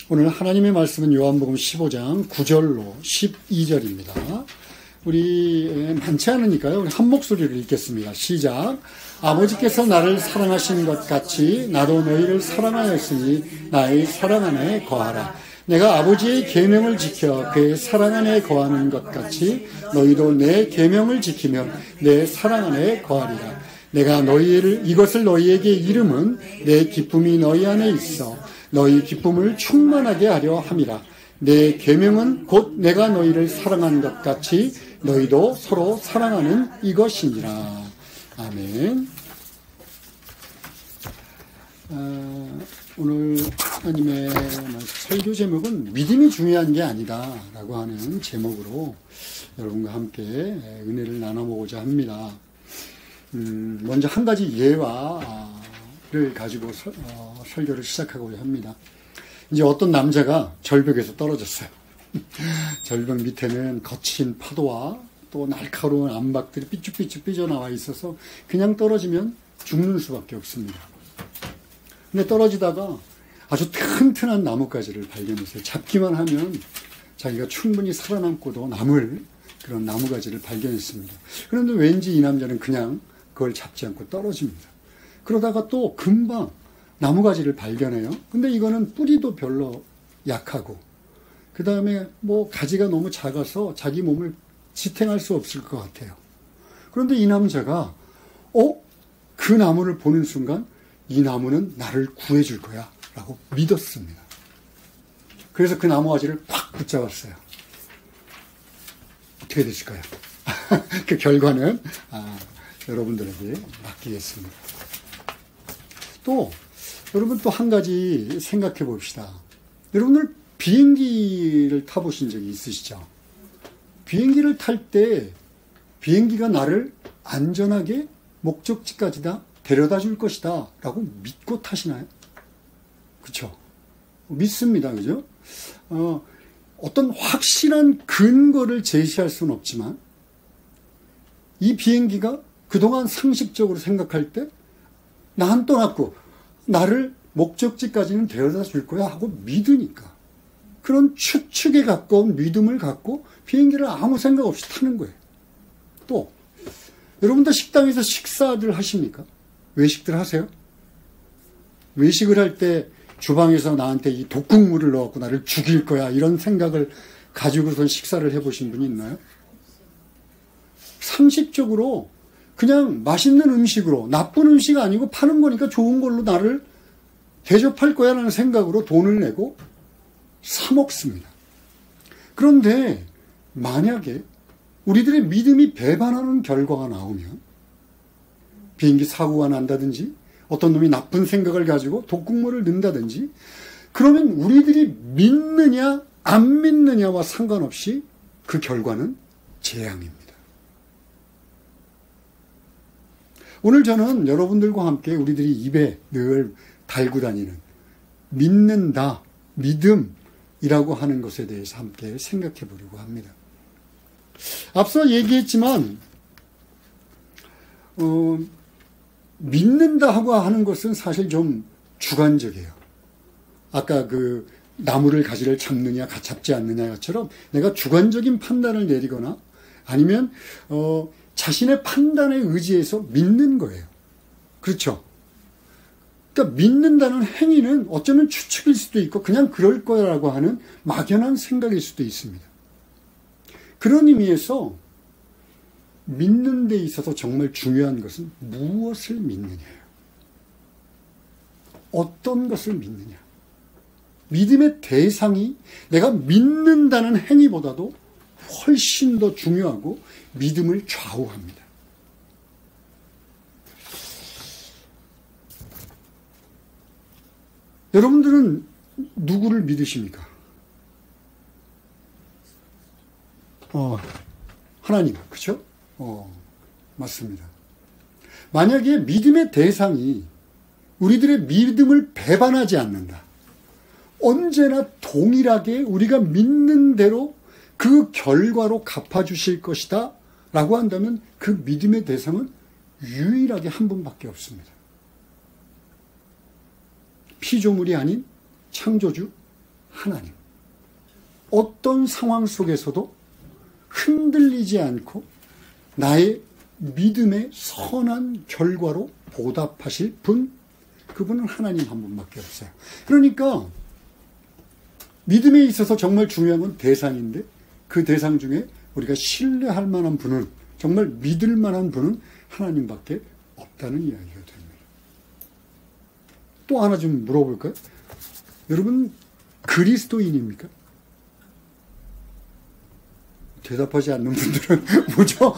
오늘 하나님의 말씀은 요한복음 15장 9절로 12절입니다. 우리 많지 않으니까요. 우리 한 목소리를 읽겠습니다. 시작. 아버지께서 나를 사랑하신 것 같이 나도 너희를 사랑하였으니 나의 사랑 안에 거하라. 내가 아버지의 계명을 지켜 그의 사랑 안에 거하는 것 같이 너희도 내 계명을 지키며 내 사랑 안에 거하리라. 내가 이것을 너희에게 이름은 내 기쁨이 너희 안에 있어 너희 기쁨을 충만하게 하려 함이라. 내 계명은 곧 내가 너희를 사랑한 것 같이 너희도 서로 사랑하는 이것이니라. 아멘. 오늘 하나님의 설교 제목은 믿음이 중요한 게 아니다 라고 하는 제목으로 여러분과 함께 은혜를 나눠보고자 합니다. 먼저 한 가지 예화를 가지고 설교를 시작하고자 합니다. 이제 어떤 남자가 절벽에서 떨어졌어요. 절벽 밑에는 거친 파도와 또 날카로운 암박들이 삐쭉삐쭉 삐져나와 있어서 그냥 떨어지면 죽는 수밖에 없습니다. 근데 떨어지다가 아주 튼튼한 나뭇가지를 발견했어요. 잡기만 하면 자기가 충분히 살아남고도 남을 그런 나뭇가지를 발견했습니다. 그런데 왠지 이 남자는 그냥 그걸 잡지 않고 떨어집니다. 그러다가 또 금방 나뭇가지를 발견해요. 근데 이거는 뿌리도 별로 약하고 그 다음에 가지가 너무 작아서 자기 몸을 지탱할 수 없을 것 같아요. 그런데 이 남자가 그 나무를 보는 순간 이 나무는 나를 구해줄 거야 라고 믿었습니다. 그래서 그 나무가지를 팍 붙잡았어요. 어떻게 되실까요? 그 결과는 여러분들에게 맡기겠습니다. 또 여러분 또 한 가지 생각해 봅시다. 여러분들 비행기를 타보신 적이 있으시죠? 비행기를 탈 때 비행기가 나를 안전하게 목적지까지 다 데려다 줄 것이다 라고 믿고 타시나요? 그렇죠? 믿습니다. 그죠? 어떤 확실한 근거를 제시할 수는 없지만 이 비행기가 그동안 상식적으로 생각할 때 난 떠났고 나를 목적지까지는 데려다 줄 거야 하고 믿으니까 그런 추측에 가까운 믿음을 갖고 비행기를 아무 생각 없이 타는 거예요. 또 여러분도 식당에서 식사들 하십니까? 외식들 하세요? 외식을 할 때 주방에서 나한테 이 독국물을 넣어갖고 나를 죽일 거야 이런 생각을 가지고선 식사를 해보신 분이 있나요? 상식적으로 그냥 맛있는 음식으로 나쁜 음식 아니고 파는 거니까 좋은 걸로 나를 대접할 거야 라는 생각으로 돈을 내고 사 먹습니다. 그런데 만약에 우리들의 믿음이 배반하는 결과가 나오면 비행기 사고가 난다든지 어떤 놈이 나쁜 생각을 가지고 독국물을 넣는다든지 그러면 우리들이 믿느냐 안 믿느냐와 상관없이 그 결과는 재앙입니다. 오늘 저는 여러분들과 함께 우리들이 입에 늘 달고 다니는 믿는다, 믿음이라고 하는 것에 대해서 함께 생각해 보려고 합니다. 앞서 얘기했지만 믿는다 하고 하는 것은 사실 좀 주관적이에요. 아까 그 나무를 가지를 잡느냐 잡지 않느냐처럼 내가 주관적인 판단을 내리거나 아니면 자신의 판단에 의지해서 믿는 거예요. 그렇죠? 그러니까 믿는다는 행위는 어쩌면 추측일 수도 있고 그냥 그럴 거라고 하는 막연한 생각일 수도 있습니다. 그런 의미에서 믿는 데 있어서 정말 중요한 것은 무엇을 믿느냐예요. 어떤 것을 믿느냐. 믿음의 대상이 내가 믿는다는 행위보다도 훨씬 더 중요하고 믿음을 좌우합니다. 여러분들은 누구를 믿으십니까? 하나님, 그렇죠? 맞습니다. 만약에 믿음의 대상이 우리들의 믿음을 배반하지 않는다. 언제나 동일하게 우리가 믿는 대로 그 결과로 갚아주실 것이다 라고 한다면 그 믿음의 대상은 유일하게 한 분밖에 없습니다. 피조물이 아닌 창조주 하나님. 어떤 상황 속에서도 흔들리지 않고 나의 믿음의 선한 결과로 보답하실 분, 그분은 하나님 한 분밖에 없어요. 그러니까 믿음에 있어서 정말 중요한 건 대상인데 그 대상 중에 우리가 신뢰할 만한 분은, 정말 믿을 만한 분은 하나님밖에 없다는 이야기가 됩니다. 또 하나 좀 물어볼까요? 여러분 그리스도인입니까? 대답하지 않는 분들은 뭐죠?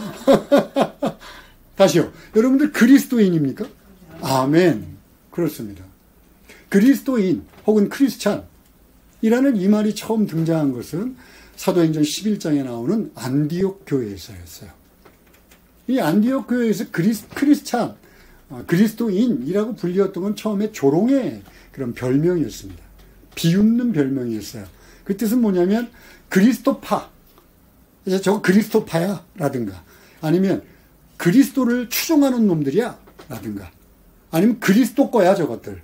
다시요. 여러분들 그리스도인입니까? 아멘. 그렇습니다. 그리스도인 혹은 크리스찬이라는 이 말이 처음 등장한 것은 사도행전 11장에 나오는 안디옥 교회에서였어요. 이 안디옥 교회에서 크리스찬, 그리스도인이라고 불리었던 건 처음에 조롱의 그런 별명이었습니다. 비웃는 별명이었어요. 그 뜻은 뭐냐면 그리스도파, 저거 그리스도파야 라든가, 아니면 그리스도를 추종하는 놈들이야 라든가, 아니면 그리스도 거야 저것들,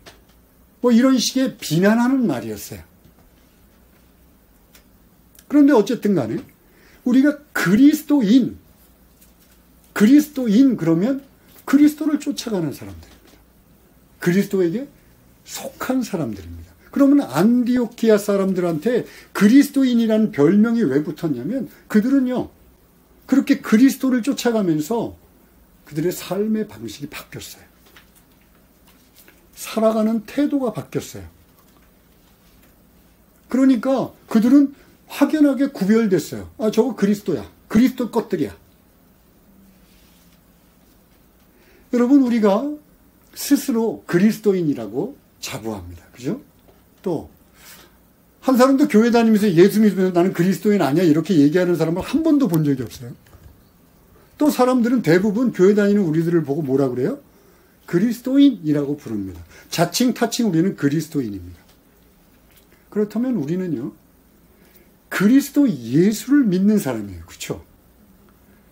뭐 이런 식의 비난하는 말이었어요. 그런데 어쨌든 간에 우리가 그리스도인 그러면 그리스도를 쫓아가는 사람들입니다. 그리스도에게 속한 사람들입니다. 그러면 안디오키아 사람들한테 그리스도인이라는 별명이 왜 붙었냐면 그들은요, 그렇게 그리스도를 쫓아가면서 그들의 삶의 방식이 바뀌었어요. 살아가는 태도가 바뀌었어요. 그러니까 그들은 확연하게 구별됐어요. 아, 저거 그리스도야. 그리스도 것들이야. 여러분, 우리가 스스로 그리스도인이라고 자부합니다. 그죠? 또, 한 사람도 교회 다니면서 예수 믿으면서 나는 그리스도인 아니야 이렇게 얘기하는 사람을 한 번도 본 적이 없어요. 또 사람들은 대부분 교회 다니는 우리들을 보고 뭐라 그래요? 그리스도인이라고 부릅니다. 자칭 타칭 우리는 그리스도인입니다. 그렇다면 우리는요, 그리스도 예수를 믿는 사람이에요. 그렇죠?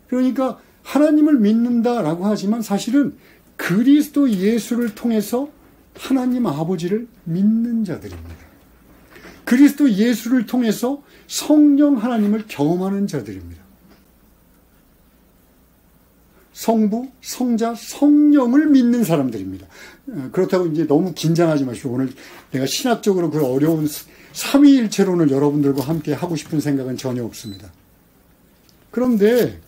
그러니까 하나님을 믿는다라고 하지만 사실은 그리스도 예수를 통해서 하나님 아버지를 믿는 자들입니다. 그리스도 예수를 통해서 성령 하나님을 경험하는 자들입니다. 성부, 성자, 성령을 믿는 사람들입니다. 그렇다고 이제 너무 긴장하지 마시고, 오늘 내가 신학적으로 그 어려운 삼위일체론을 여러분들과 함께 하고 싶은 생각은 전혀 없습니다. 그런데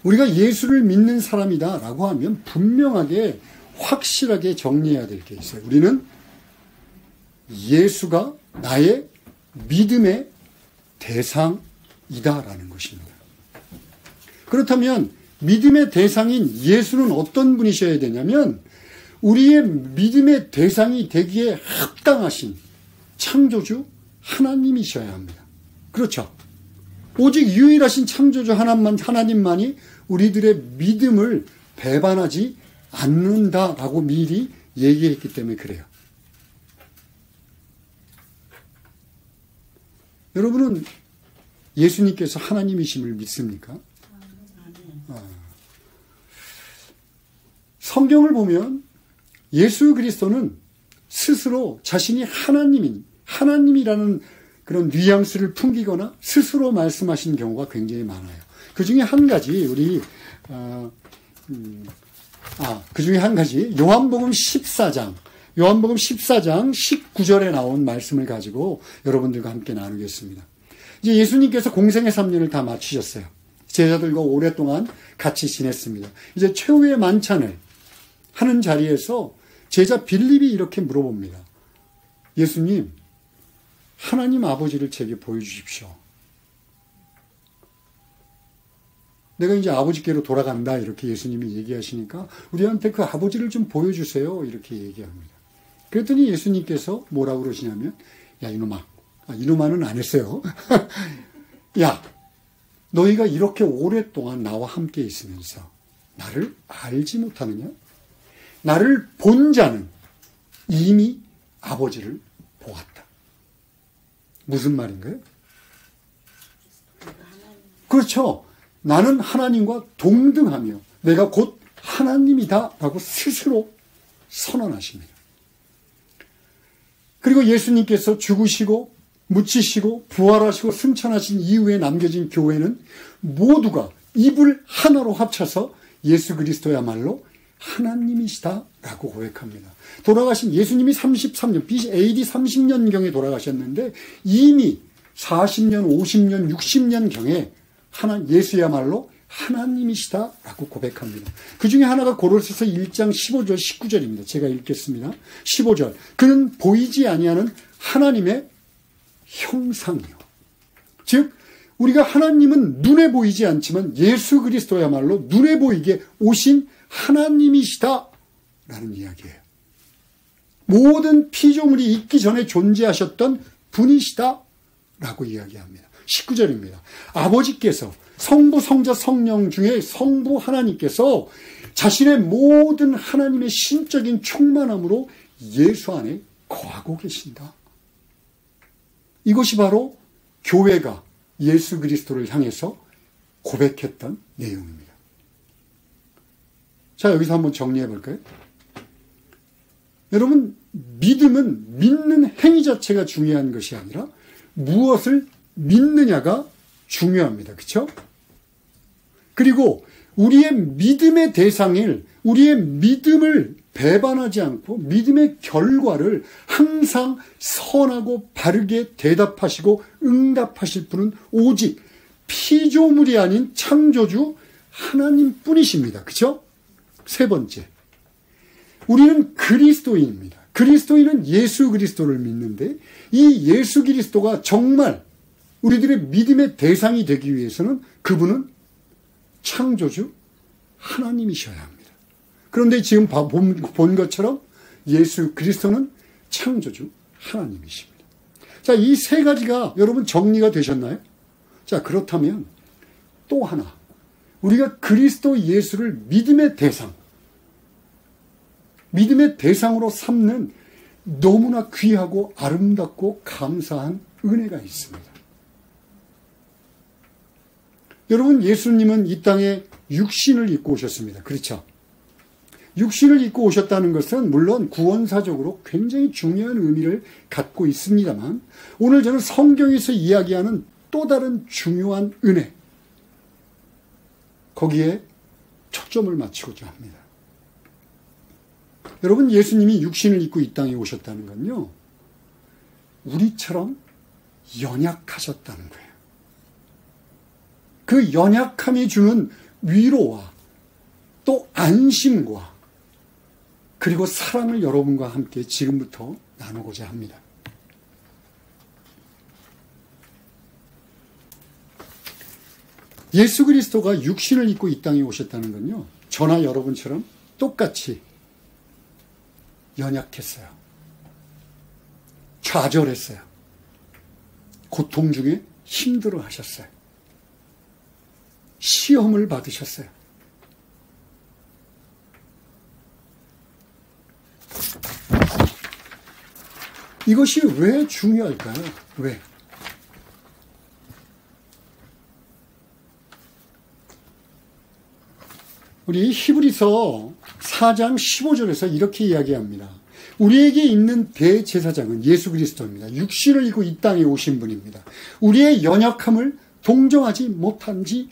우리가 예수를 믿는 사람이다라고 하면 분명하게 확실하게 정리해야 될 게 있어요. 우리는 예수가 나의 믿음의 대상이다라는 것입니다. 그렇다면 믿음의 대상인 예수는 어떤 분이셔야 되냐면 우리의 믿음의 대상이 되기에 합당하신 창조주 하나님이셔야 합니다. 그렇죠? 오직 유일하신 창조주 하나님만이 우리들의 믿음을 배반하지 않는다라고 미리 얘기했기 때문에 그래요. 여러분은 예수님께서 하나님이심을 믿습니까? 성경을 보면 예수 그리스도는 스스로 자신이 하나님이라는 그런 뉘앙스를 풍기거나 스스로 말씀하신 경우가 굉장히 많아요. 그 중에 한 가지 요한복음 14장 19절에 나온 말씀을 가지고 여러분들과 함께 나누겠습니다. 이제 예수님께서 공생의 3년을 다 마치셨어요. 제자들과 오랫동안 같이 지냈습니다. 이제 최후의 만찬을 하는 자리에서 제자 빌립이 이렇게 물어봅니다. 예수님, 하나님 아버지를 제게 보여주십시오. 내가 이제 아버지께로 돌아간다 이렇게 예수님이 얘기하시니까 우리한테 그 아버지를 좀 보여주세요 이렇게 얘기합니다. 그랬더니 예수님께서 뭐라고 그러시냐면, 야 이놈아, 이놈아는 안 했어요. 야, 너희가 이렇게 오랫동안 나와 함께 있으면서 나를 알지 못하느냐? 나를 본 자는 이미 아버지를 보았다. 무슨 말인가요? 그렇죠. 나는 하나님과 동등하며 내가 곧 하나님이다 라고 스스로 선언하십니다. 그리고 예수님께서 죽으시고 묻히시고 부활하시고 승천하신 이후에 남겨진 교회는 모두가 입을 하나로 합쳐서 예수 그리스도야말로 하나님이시다라고 고백합니다. 돌아가신 예수님이 33년, AD 30년경에 돌아가셨는데 이미 40년, 50년, 60년경에 예수야말로 하나님이시다라고 고백합니다. 그 중에 하나가 고로새서 1장 15절, 19절입니다. 제가 읽겠습니다. 15절. 그는 보이지 아니하는 하나님의 형상이요. 즉 우리가 하나님은 눈에 보이지 않지만 예수 그리스도야말로 눈에 보이게 오신 하나님이시다라는 이야기예요. 모든 피조물이 있기 전에 존재하셨던 분이시다라고 이야기합니다. 19절입니다. 아버지께서 성부, 성자, 성령 중에 성부 하나님께서 자신의 모든 하나님의 신적인 충만함으로 예수 안에 거하고 계신다. 이것이 바로 교회가 예수 그리스도를 향해서 고백했던 내용입니다. 자, 여기서 한번 정리해 볼까요? 여러분, 믿음은 믿는 행위 자체가 중요한 것이 아니라 무엇을 믿느냐가 중요합니다. 그렇죠? 그리고 우리의 믿음의 대상일, 우리의 믿음을 배반하지 않고 믿음의 결과를 항상 선하고 바르게 대답하시고 응답하실 분은 오직 피조물이 아닌 창조주 하나님뿐이십니다. 그렇죠? 세 번째, 우리는 그리스도인입니다. 그리스도인은 예수 그리스도를 믿는데 이 예수 그리스도가 정말 우리들의 믿음의 대상이 되기 위해서는 그분은 창조주 하나님이셔야 합니다. 그런데 지금 본 것처럼 예수 그리스도는 창조주 하나님이십니다. 자, 이 세 가지가 여러분 정리가 되셨나요? 자, 그렇다면 또 하나, 우리가 그리스도 예수를 믿음의 대상으로 삼는 너무나 귀하고 아름답고 감사한 은혜가 있습니다. 여러분, 예수님은 이 땅에 육신을 입고 오셨습니다. 그렇죠? 육신을 입고 오셨다는 것은 물론 구원사적으로 굉장히 중요한 의미를 갖고 있습니다만 오늘 저는 성경에서 이야기하는 또 다른 중요한 은혜, 거기에 초점을 맞추고자 합니다. 여러분, 예수님이 육신을 입고 이 땅에 오셨다는 건요, 우리처럼 연약하셨다는 거예요. 그 연약함이 주는 위로와 또 안심과 그리고 사랑을 여러분과 함께 지금부터 나누고자 합니다. 예수 그리스도가 육신을 입고 이 땅에 오셨다는 건요, 저나 여러분처럼 똑같이 연약했어요. 좌절했어요. 고통 중에 힘들어 하셨어요. 시험을 받으셨어요. 이것이 왜 중요할까요? 왜? 우리 히브리서 4장 15절에서 이렇게 이야기합니다. 우리에게 있는 대제사장은 예수 그리스도입니다. 육신을 입고 이 땅에 오신 분입니다. 우리의 연약함을 동정하지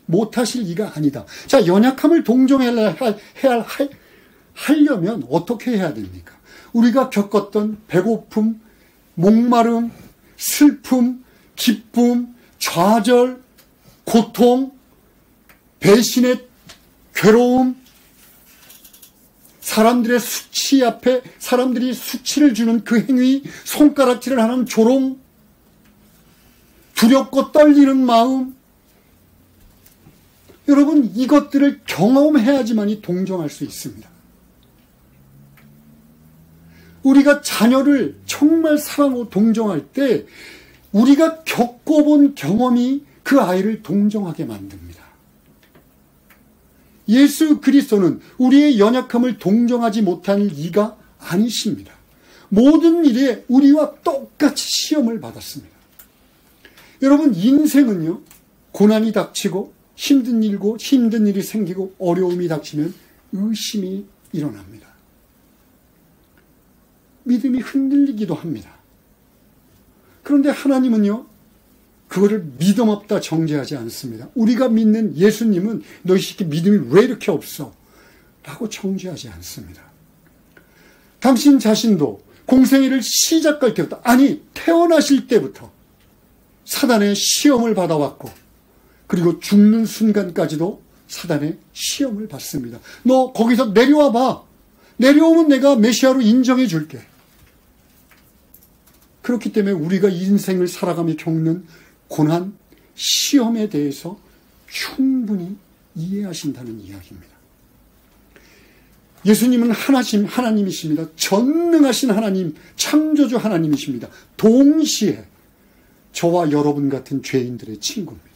못하실 이가 아니다. 자, 연약함을 하려면 어떻게 해야 됩니까? 우리가 겪었던 배고픔, 목마름, 슬픔, 기쁨, 좌절, 고통, 배신의 괴로움, 사람들의 수치 앞에 사람들이 수치를 주는 그 행위, 손가락질을 하는 조롱, 두렵고 떨리는 마음, 여러분, 이것들을 경험해야지만이 동정할 수 있습니다. 우리가 자녀를 정말 사랑하고 동정할 때 우리가 겪어본 경험이 그 아이를 동정하게 만듭니다. 예수 그리스도는 우리의 연약함을 동정하지 못할 이가 아니십니다. 모든 일에 우리와 똑같이 시험을 받았습니다. 여러분, 인생은요, 고난이 닥치고 힘든 일이 생기고 어려움이 닥치면 의심이 일어납니다. 믿음이 흔들리기도 합니다. 그런데 하나님은요, 그거를 믿음 없다 정죄하지 않습니다. 우리가 믿는 예수님은 너희 새끼 믿음이 왜 이렇게 없어? 라고 정죄하지 않습니다. 당신 자신도 공생애를 시작할 때부터, 아니 태어나실 때부터 사단의 시험을 받아왔고, 그리고 죽는 순간까지도 사단의 시험을 받습니다. 너 거기서 내려와 봐. 내려오면 내가 메시아로 인정해 줄게. 그렇기 때문에 우리가 인생을 살아가며 겪는 고난, 시험에 대해서 충분히 이해하신다는 이야기입니다. 예수님은 하나님이십니다. 전능하신 하나님, 창조주 하나님이십니다. 동시에 저와 여러분 같은 죄인들의 친구입니다.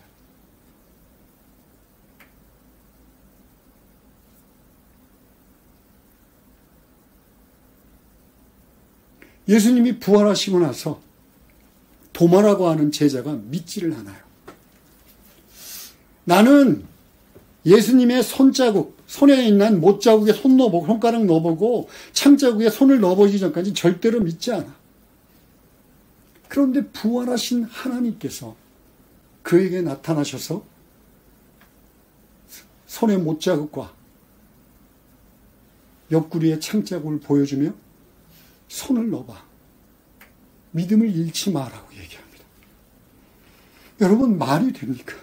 예수님이 부활하시고 나서 도마라고 하는 제자가 믿지를 않아요. 나는 예수님의 손자국, 손에 있는 못자국에 손가락 넣어보고 창자국에 손을 넣어보기 전까지 절대로 믿지 않아. 그런데 부활하신 하나님께서 그에게 나타나셔서 손의 못자국과 옆구리의 창자국을 보여주며 손을 넣어봐. 믿음을 잃지 마라고 얘기합니다. 여러분, 말이 됩니까?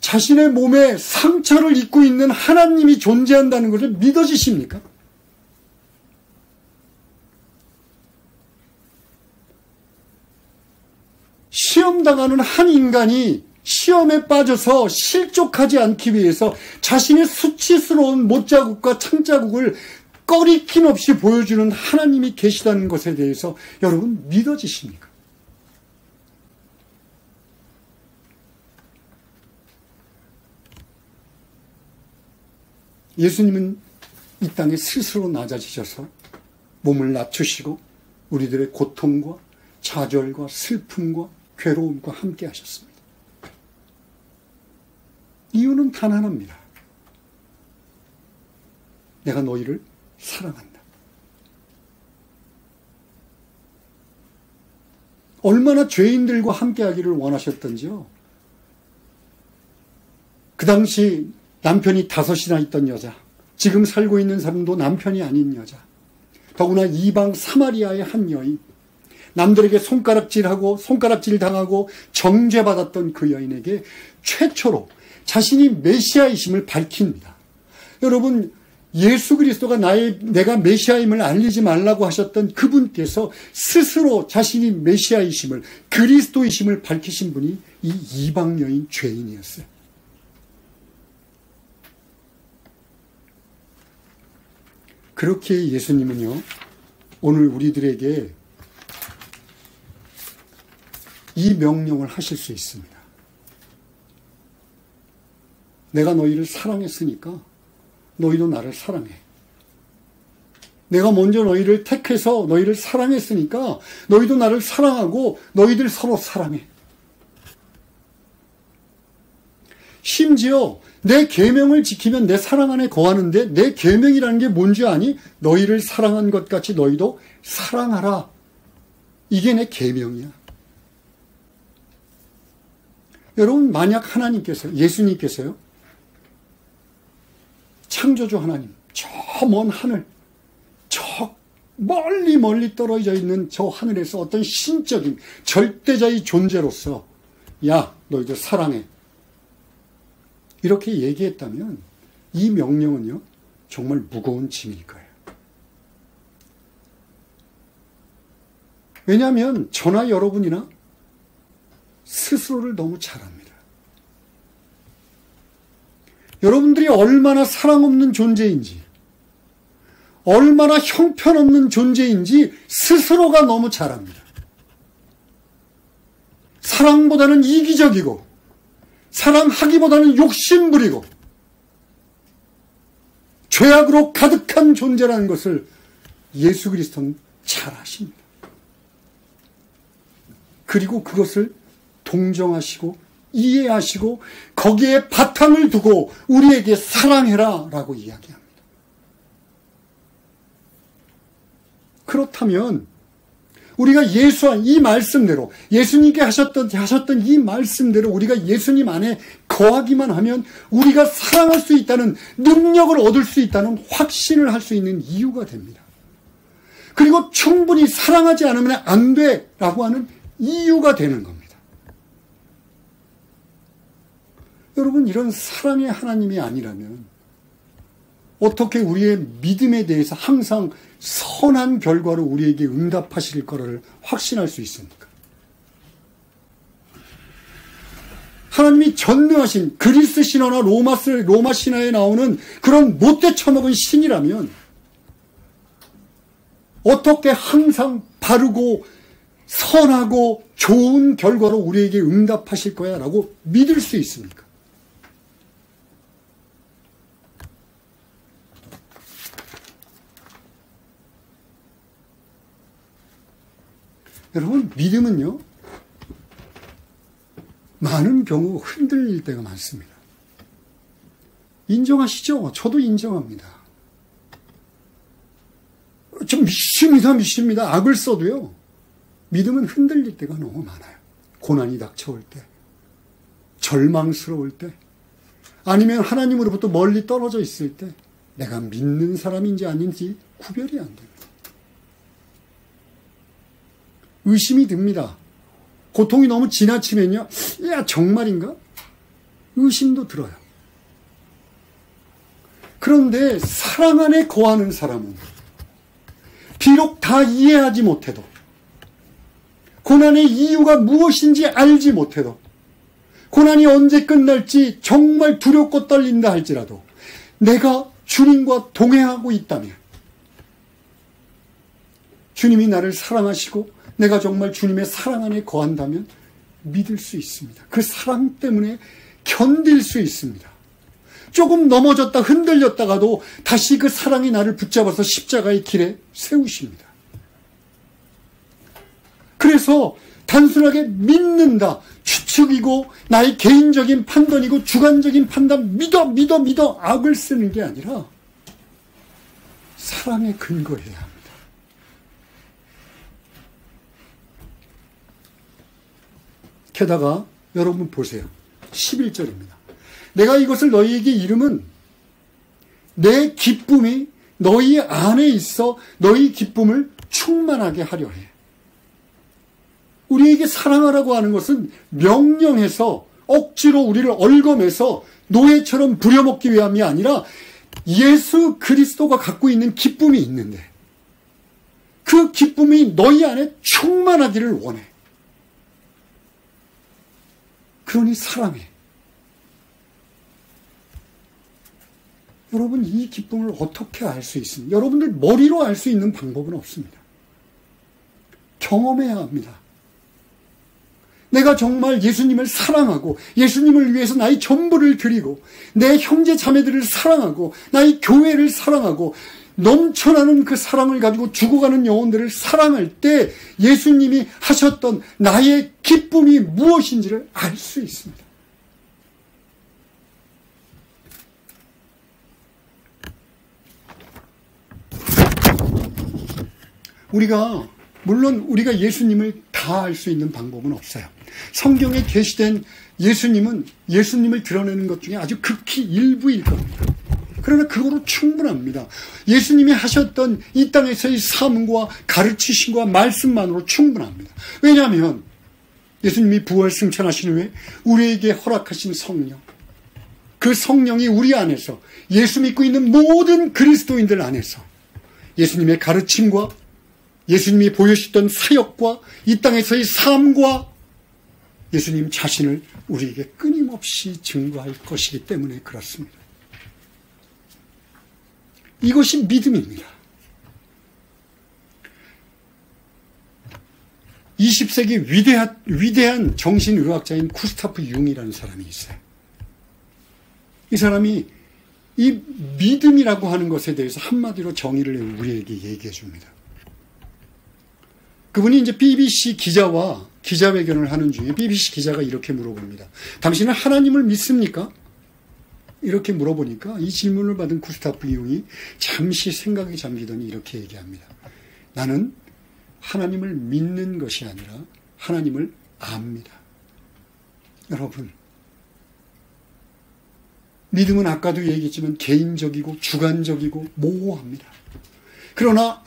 자신의 몸에 상처를 입고 있는 하나님이 존재한다는 것을 믿어지십니까? 시험당하는 한 인간이 시험에 빠져서 실족하지 않기 위해서 자신의 수치스러운 못자국과 창자국을 꺼리낌 없이 보여주는 하나님이 계시다는 것에 대해서 여러분 믿어지십니까? 예수님은 이 땅에 스스로 낮아지셔서 몸을 낮추시고 우리들의 고통과 좌절과 슬픔과 괴로움과 함께 하셨습니다. 이유는 단 하나입니다. 내가 너희를 사랑한다. 얼마나 죄인들과 함께 하기를 원하셨던지요. 그 당시 남편이 5이나 있던 여자, 지금 살고 있는 사람도 남편이 아닌 여자, 더구나 이방 사마리아의 한 여인, 남들에게 손가락질 당하고 정죄받았던 그 여인에게 최초로 자신이 메시아이심을 밝힙니다. 여러분, 예수 그리스도가 내가 메시아임을 알리지 말라고 하셨던 그분께서 스스로 자신이 메시아이심을, 그리스도이심을 밝히신 분이 이 이방 여인 죄인이었어요. 그렇게 예수님은요, 오늘 우리들에게 이 명령을 하실 수 있습니다. 내가 너희를 사랑했으니까 너희도 나를 사랑해. 내가 먼저 너희를 택해서 너희를 사랑했으니까 너희도 나를 사랑하고 너희들 서로 사랑해. 심지어 내 계명을 지키면 내 사랑 안에 거하는데 내 계명이라는 게 뭔지 아니? 너희를 사랑한 것 같이 너희도 사랑하라. 이게 내 계명이야. 여러분, 만약 하나님께서, 예수님께서요, 창조주 하나님, 저 먼 하늘, 저 멀리 떨어져 있는 저 하늘에서 어떤 신적인 절대자의 존재로서 야, 너희들 사랑해. 이렇게 얘기했다면 이 명령은요, 정말 무거운 짐일 거예요. 왜냐하면 저나 여러분이나 스스로를 너무 잘 압니다. 여러분들이 얼마나 사랑 없는 존재인지, 얼마나 형편없는 존재인지 스스로가 너무 잘 압니다. 사랑보다는 이기적이고, 사랑하기보다는 욕심부리고, 죄악으로 가득한 존재라는 것을 예수 그리스도는 잘 아십니다. 그리고 그것을 동정하시고 이해하시고 거기에 바탕을 두고 우리에게 사랑해라 라고 이야기합니다. 그렇다면 우리가 이 말씀대로, 예수님께 하셨던 이 말씀대로 우리가 예수님 안에 거하기만 하면 우리가 사랑할 수 있다는, 능력을 얻을 수 있다는 확신을 할 수 있는 이유가 됩니다. 그리고 충분히 사랑하지 않으면 안 돼라고 하는 이유가 되는 겁니다. 여러분, 이런 사랑의 하나님이 아니라면 어떻게 우리의 믿음에 대해서 항상 선한 결과로 우리에게 응답하실 거를 확신할 수 있습니까? 하나님이 전능하신 그리스 신화나 로마 신화에 나오는 그런 못돼 처먹은 신이라면 어떻게 항상 바르고 선하고 좋은 결과로 우리에게 응답하실 거야 라고 믿을 수 있습니까? 여러분, 믿음은요, 많은 경우 흔들릴 때가 많습니다. 인정하시죠? 저도 인정합니다. 좀 믿습니다. 악을 써도요, 믿음은 흔들릴 때가 너무 많아요. 고난이 닥쳐올 때, 절망스러울 때, 아니면 하나님으로부터 멀리 떨어져 있을 때, 내가 믿는 사람인지 아닌지 구별이 안 됩니다. 의심이 듭니다. 고통이 너무 지나치면요, 야, 정말인가? 의심도 들어요. 그런데 사랑 안에 거하는 사람은 비록 다 이해하지 못해도, 고난의 이유가 무엇인지 알지 못해도, 고난이 언제 끝날지 정말 두렵고 떨린다 할지라도 내가 주님과 동행하고 있다면, 주님이 나를 사랑하시고 내가 정말 주님의 사랑 안에 거한다면 믿을 수 있습니다. 그 사랑 때문에 견딜 수 있습니다. 조금 넘어졌다 흔들렸다가도 다시 그 사랑이 나를 붙잡아서 십자가의 길에 세우십니다. 그래서 단순하게 믿는다, 추측이고 나의 개인적인 판단이고 주관적인 판단, 믿어 악을 쓰는 게 아니라 사랑에 근거해야 합니다. 게다가 여러분 보세요. 11절입니다. 내가 이것을 너희에게 이름은 내 기쁨이 너희 안에 있어 너희 기쁨을 충만하게 하려 해. 우리에게 사랑하라고 하는 것은 명령해서 억지로 우리를 얽어매서 노예처럼 부려먹기 위함이 아니라 예수 그리스도가 갖고 있는 기쁨이 있는데 그 기쁨이 너희 안에 충만하기를 원해. 그러니 사랑해. 여러분, 이 기쁨을 어떻게 알 수 있습니까? 여러분들 머리로 알 수 있는 방법은 없습니다. 경험해야 합니다. 내가 정말 예수님을 사랑하고 예수님을 위해서 나의 전부를 드리고 내 형제 자매들을 사랑하고 나의 교회를 사랑하고 넘쳐나는 그 사랑을 가지고 죽어가는 영혼들을 사랑할 때 예수님이 하셨던 나의 기쁨이 무엇인지를 알 수 있습니다. 물론 우리가 예수님을 다 알 수 있는 방법은 없어요. 성경에 계시된 예수님을 드러내는 것 중에 아주 극히 일부일 겁니다. 그러나 그거로 충분합니다. 예수님이 하셨던 이 땅에서의 삶과 가르치심과 말씀만으로 충분합니다. 왜냐하면 예수님이 부활 승천하신 후에 우리에게 허락하신 성령, 그 성령이 우리 안에서 예수 믿고 있는 모든 그리스도인들 안에서 예수님의 가르침과 예수님이 보여주셨던 사역과 이 땅에서의 삶과 예수님 자신을 우리에게 끊임없이 증거할 것이기 때문에 그렇습니다. 이것이 믿음입니다. 20세기 위대한 정신의학자인 구스타프 융이라는 사람이 있어요. 이 사람이 이 믿음이라고 하는 것에 대해서 한마디로 정의를 우리에게 얘기해 줍니다. 그분이 이제 BBC 기자와 기자회견을 하는 중에 BBC 기자가 이렇게 물어봅니다. 당신은 하나님을 믿습니까? 이렇게 물어보니까 이 질문을 받은 구스타프 융이 잠시 생각에 잠기더니 이렇게 얘기합니다. 나는 하나님을 믿는 것이 아니라 하나님을 압니다. 여러분, 믿음은 아까도 얘기했지만 개인적이고 주관적이고 모호합니다. 그러나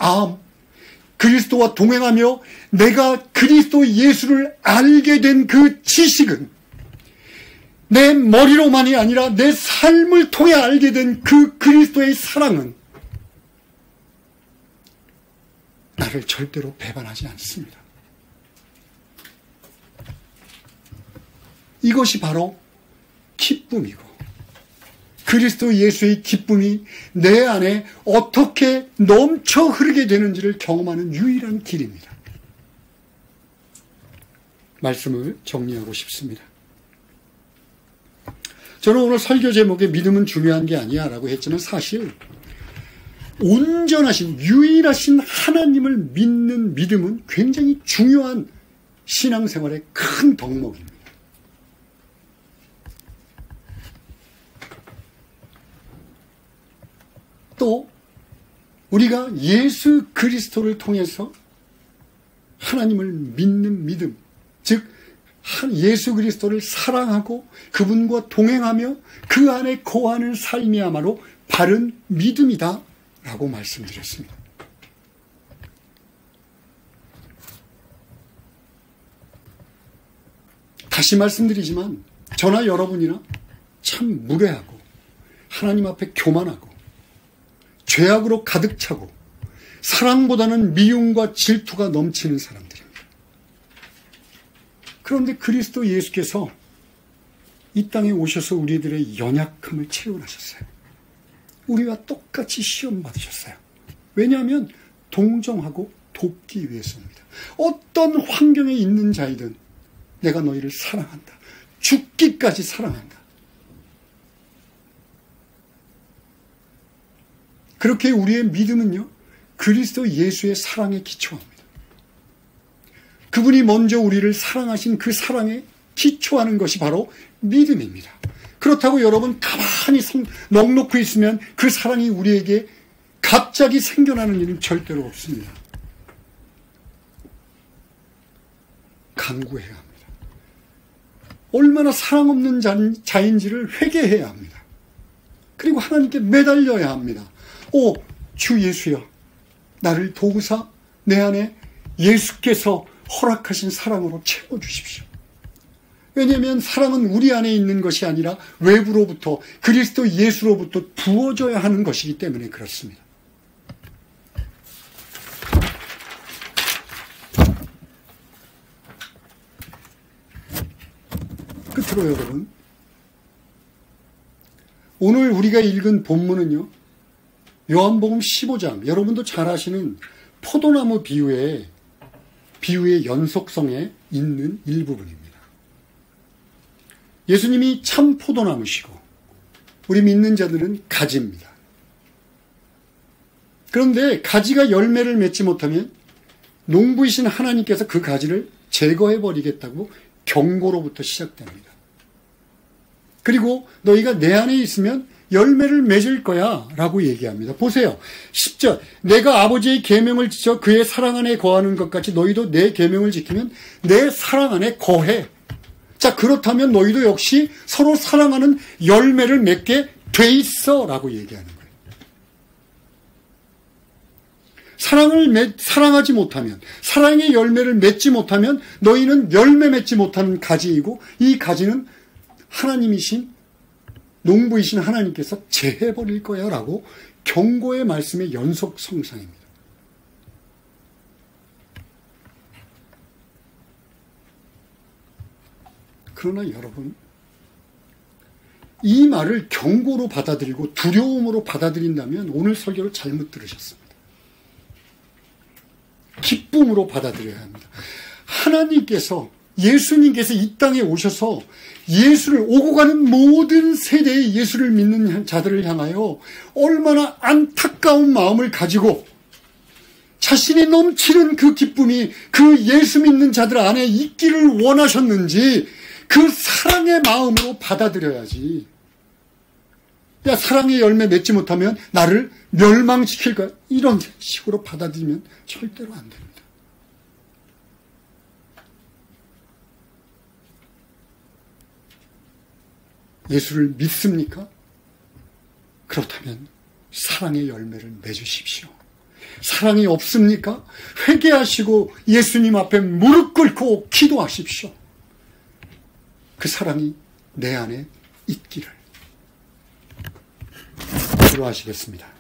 그리스도와 동행하며 내가 그리스도 예수를 알게 된 그 지식은 내 머리로만이 아니라 내 삶을 통해 알게 된 그 그리스도의 사랑은 나를 절대로 배반하지 않습니다. 이것이 바로 기쁨이고 그리스도 예수의 기쁨이 내 안에 어떻게 넘쳐 흐르게 되는지를 경험하는 유일한 길입니다. 말씀을 정리하고 싶습니다. 저는 오늘 설교 제목에 믿음은 중요한 게 아니야 라고 했지만 사실 온전하신 유일하신 하나님을 믿는 믿음은 굉장히 중요한 신앙생활의 큰 덕목입니다. 또 우리가 예수 그리스도를 통해서 하나님을 믿는 믿음, 즉 예수 그리스도를 사랑하고 그분과 동행하며 그 안에 거하는 삶이야말로 바른 믿음이다 라고 말씀드렸습니다. 다시 말씀드리지만 저나 여러분이나 참 무례하고 하나님 앞에 교만하고 죄악으로 가득 차고 사랑보다는 미움과 질투가 넘치는 사람들입니다. 그런데 그리스도 예수께서 이 땅에 오셔서 우리들의 연약함을 채워나셨어요. 우리와 똑같이 시험 받으셨어요. 왜냐하면 동정하고 돕기 위해서입니다. 어떤 환경에 있는 자이든 내가 너희를 사랑한다. 죽기까지 사랑한다. 그렇게 우리의 믿음은요, 그리스도 예수의 사랑에 기초합니다. 그분이 먼저 우리를 사랑하신 그 사랑에 기초하는 것이 바로 믿음입니다. 그렇다고 여러분 가만히 넋놓고 있으면 그 사랑이 우리에게 갑자기 생겨나는 일은 절대로 없습니다. 간구해야 합니다. 얼마나 사랑 없는 자인지를 회개해야 합니다. 그리고 하나님께 매달려야 합니다. 주 예수여, 나를 도우사 내 안에 예수께서 허락하신 사랑으로 채워주십시오. 왜냐하면 사랑은 우리 안에 있는 것이 아니라 외부로부터 그리스도 예수로부터 부어져야 하는 것이기 때문에 그렇습니다. 끝으로 여러분, 오늘 우리가 읽은 본문은요, 요한복음 15장, 여러분도 잘 아시는 포도나무 비유의 연속성에 있는 일부분입니다. 예수님이 참 포도나무시고 우리 믿는 자들은 가지입니다. 그런데 가지가 열매를 맺지 못하면 농부이신 하나님께서 그 가지를 제거해버리겠다고 경고로부터 시작됩니다. 그리고 너희가 내 안에 있으면 열매를 맺을 거야 라고 얘기합니다. 보세요. 10절, 내가 아버지의 계명을 지켜 그의 사랑 안에 거하는 것 같이 너희도 내 계명을 지키면 내 사랑 안에 거해. 자, 그렇다면 너희도 역시 서로 사랑하는 열매를 맺게 돼 있어 라고 얘기하는 거예요. 사랑하지 못하면, 사랑의 열매를 맺지 못하면 너희는 열매 맺지 못하는 가지이고, 이 가지는 하나님이신 농부이신 하나님께서 제해버릴 거야 라고 경고의 말씀의 연속 성상입니다. 그러나 여러분, 이 말을 경고로 받아들이고 두려움으로 받아들인다면 오늘 설교를 잘못 들으셨습니다. 기쁨으로 받아들여야 합니다. 하나님께서, 예수님께서 이 땅에 오셔서 예수를, 오고 가는 모든 세대의 예수를 믿는 자들을 향하여 얼마나 안타까운 마음을 가지고 자신이 넘치는 그 기쁨이 그 예수 믿는 자들 안에 있기를 원하셨는지 그 사랑의 마음으로 받아들여야지. 야, 사랑의 열매 맺지 못하면 나를 멸망시킬 거야. 이런 식으로 받아들이면 절대로 안 됩니다. 예수를 믿습니까? 그렇다면 사랑의 열매를 맺으십시오. 사랑이 없습니까? 회개하시고 예수님 앞에 무릎 꿇고 기도하십시오. 그 사랑이 내 안에 있기를. 기도하시겠습니다.